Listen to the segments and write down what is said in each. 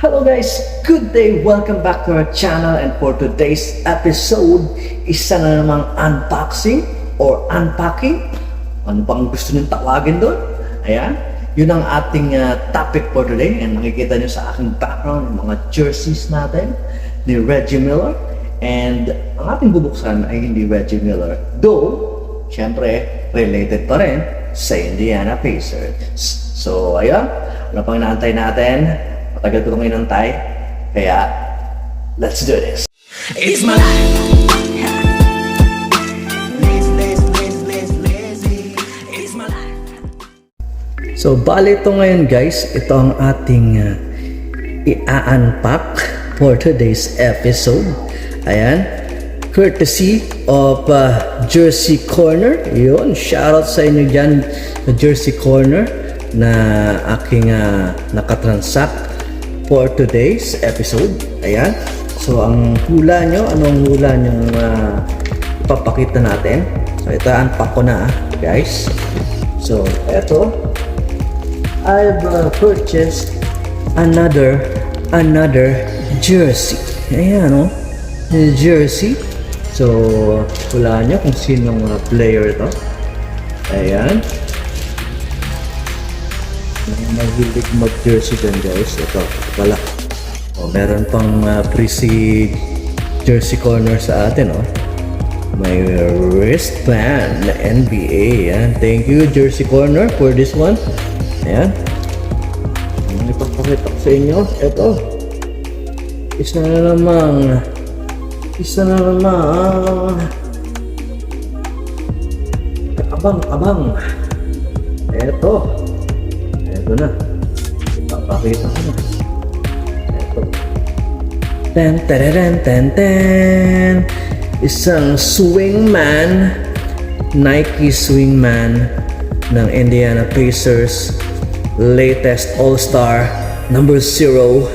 Hello guys, good day, welcome back to our channel, and for today's episode, isa na namang unboxing or unpacking. Ano bang gusto niyong tawagin doon? Ayan, yun ang ating topic for today, and makikita niyo sa aking background yung mga jerseys natin ni Reggie Miller, and ang ating bubuksan ay hindi Reggie Miller, though syempre related pa rin sa Indiana Pacers. So ayan, ano pang inaantay natin? Matagal ko itong inantay, kaya let's do this. It's my life. It's my life. So bali ito ngayon guys, ito ang ating i-unpack for today's episode. Ayan, courtesy of Jersey Corner. Yun, shoutout sa inyo dyan sa Jersey Corner na aking nakatransact for today's episode. Ayan, so ang hula nyo, anong hula nyong ipapakita natin? So ito, unpack ko na guys. So ito, I've purchased another jersey. Ayan, jersey. So hula nyo kung sinong player ito. Ayan, mahilig mag-jersey dyan guys. Ito pala, meron pang pre-seed Jersey Corner sa atin. May wristband na NBA. Yan, thank you Jersey Corner for this one. Ayan, ipapakita ko sa inyo. Ito, isa na namang abang. Ito na, ipapakita ko na. Ito, ten. Isang Swingman, Nike Swingman ng Indiana Pacers, latest All-Star number 0,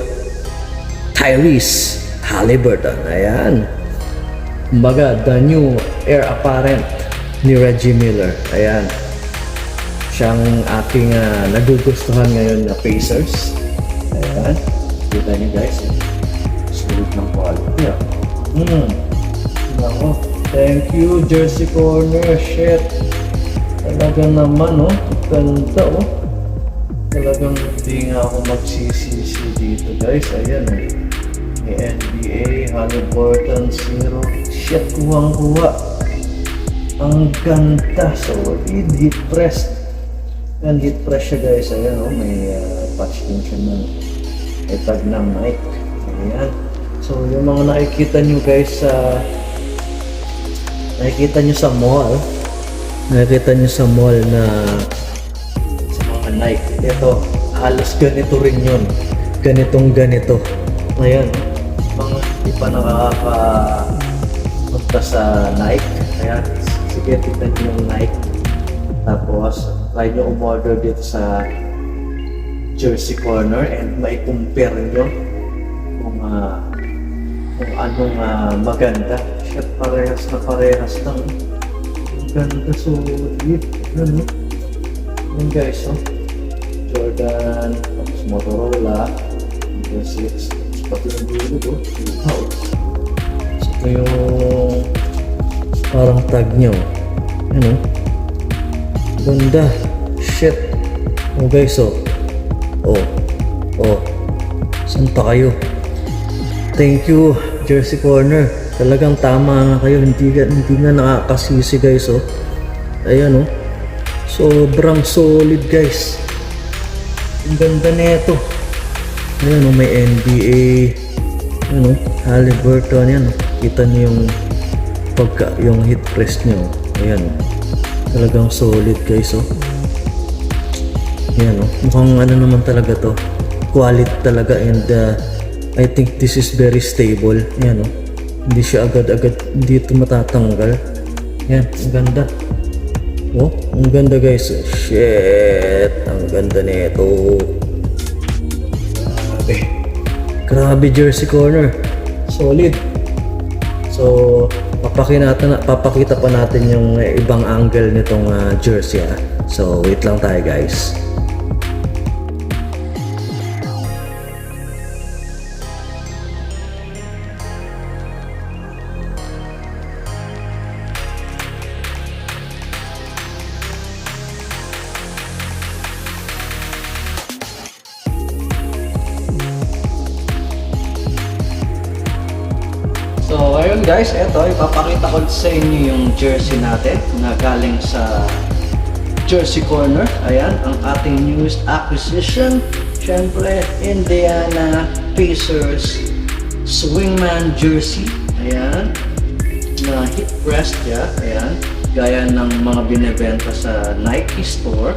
Tyrese Haliburton. Ayan, kumbaga the new heir apparent ni Reggie Miller. Ayan, siyang aking nagugustuhan ngayon na Pacers. Ayan, kita niyo guys, sulit ng quality. Nako, thank you Jersey Corner. Shit, talaga naman ganda. Talagang hindi nga ako magsisisi dito guys. Ayan, may NBA Haliburton 0. Shit, kuwang-kuwa. Ang ganda, solid, heat pressed. Yan, heat press siya guys. Ayan, may patch din siya ng tag ng Nike. Ayan, so yung mga nakikita nyo guys nakikita nyo sa mall na sa mga Nike, ito halos ganito rin yun, ganito. Ayan, mga hindi pa nakakapunta sa Nike. Ayan, sige, tignan nyo yung Nike, tapos try nyo umorder dito sa Jersey Corner and may compare nyo kung anong maganda. Shit, parehas lang. Ang ganda, solid. Yan guys, Jordan, tapos Motorola number 6, tapos pati yung dulo ko. Wow, so ito yung parang tag nyo. Ano, ganda. Shit. Guys, saan pa kayo? Thank you Jersey Corner. Talagang tama nga kayo. Hindi nga nakakasisi guys. Ayan, sobrang solid guys. Ang ganda nito. Ayan, may NBA. Ayan, Haliburton. Yan, kita niyo yung hit press niyo. Ayan, talagang solid guys. Ayan, mukhang naman talaga to, quality talaga, and I think this is very stable. Ayan, hindi siya agad-agad, hindi ito matatanggal. Ayan, ang ganda. Ang ganda guys. Shit, ang ganda nito. Grabe Jersey Corner, solid. So papakita pa natin yung ibang angle nitong jersey. So wait lang tayo guys. guys, eto, ipapakita ko sa inyo yung jersey natin na galing sa Jersey Corner. Ayan, ang ating newest acquisition. Siyempre, Indiana Pacers Swingman jersey. Ayan, na hip pressed ya. Ayan, gaya ng mga binebenta sa Nike store.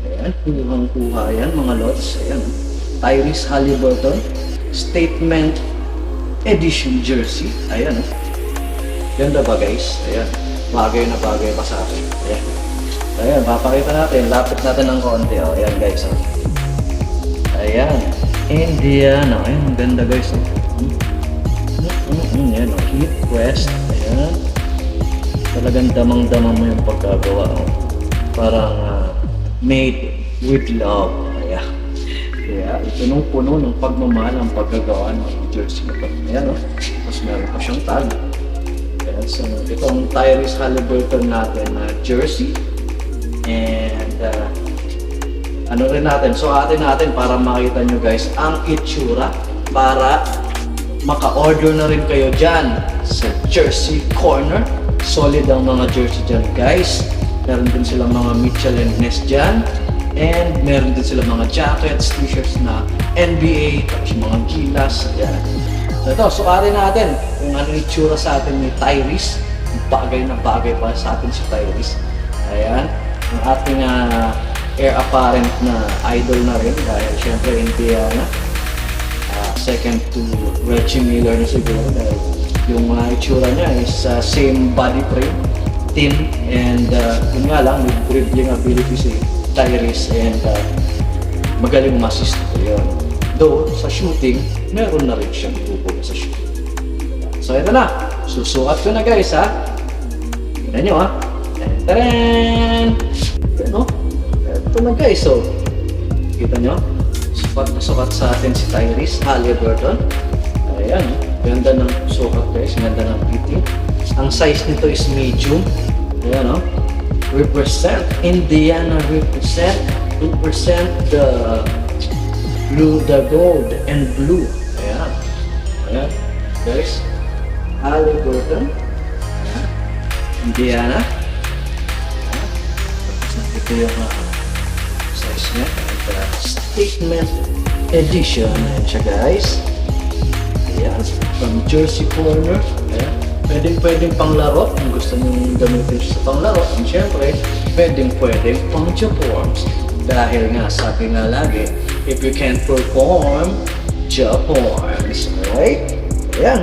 Ayan, kuhang-kuha yan, mga lots. Ayan, Tyrese Haliburton Statement Edition jersey. Ayan, ganda ba guys? Ayan, bagay na bagay pa sa akin. Ayan, ayan, papakita natin, lapit natin ng konti. Oh. Ayan guys, oh. Ayan, Indiana. Ayan, ang ganda guys. Oh. Ayan, oh. Heat pressed. Ayan, talagang damang-damang mo yung pagkagawa. Oh. Parang made with love. Ayan. Kaya punong-puno ng pagmamahal ang paggagawa ng jersey na ito. Ayan, oh. Tapos meron pa siyang tag. Ayan, so itong Tyrese Haliburton natin na jersey. And ano rin natin, so atin natin para makita nyo guys ang itsura, para maka-order na rin kayo dyan sa Jersey Corner. Solid ang mga jersey dyan guys. Meron din silang mga Mitchell & Ness dyan. And meron din sila mga jackets, t-shirts na NBA, tapos mga gilas. Yan. So ito, sukarin natin kung ano yung itsura sa atin ni Tyrese. Bagay na bagay pa sa atin si Tyrese. Ayan, ang ating heir apparent na idol na rin dahil syempre Indiana. Second to Reggie Miller na siguro dahil yung itsura niya is same body frame, thin, and yun nga lang, with dribbling ability si Tyrese, and magaling masist yun. Though sa shooting, meron na rin siyang bubog sa shooting. So ito na, susukat ko na guys ha. Tignan nyo ha. Tadaan! Ano? Ito na guys, so kita nyo, sukat na sukat sa atin si Tyrese Haliburton. Ayan, ganda ng sukat guys, ganda ng fitting. Ang size nito is medium. Ayan o. Represent Indiana, represent the blue, the gold and blue. Ayan, ayan guys, Haliburton, ayan. Indiana. Ayan. Ito yung size niya, Statement Edition. Ayan siya guys. Ayan, from Jersey Corner. Ayan, pwedeng panglaro kung gusto nyo gamitin siya sa panglaro. And syempre, pwedeng pang Jaforms. Dahil nga, sabi nga lagi, if you can't perform, Jaforms. Alright? Ayan.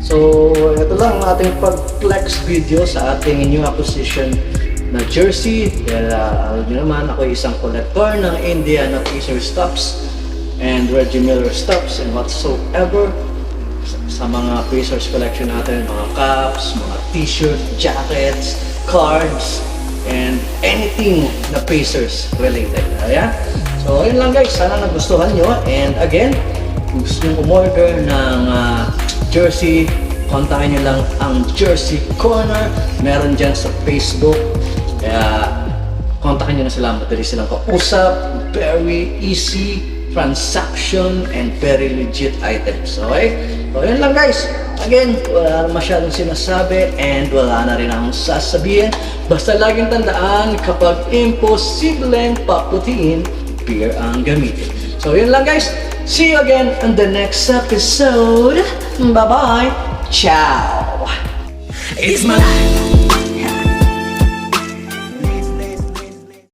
So, ito lang ang ating pag-flex video sa ating new acquisition na jersey. Dahil alam nyo naman, ako isang collector ng Indiana Pacers stuffs and Reggie Miller stuffs and whatsoever. Sa mga Pacers collection natin, mga caps, mga t-shirt, jackets, cards, and anything na Pacers related. Ayan. So, ayun lang guys. Sana nagustuhan nyo. And again, kung gusto nyo umorder ng jersey, kontakin nyo lang ang Jersey Corner. Meron dyan sa Facebook. Kaya, kontakin nyo na sila. Madali silang kausap. Very easy transaction and very legit items. Okay? So, yun lang guys. Again, wala na masyadong sinasabi and wala na rin akong sasabihin. Basta laging tandaan, kapag imposibleng paputiin, beer ang gamitin. So, yun lang guys. See you again on the next episode. Bye-bye. Ciao. It's my life.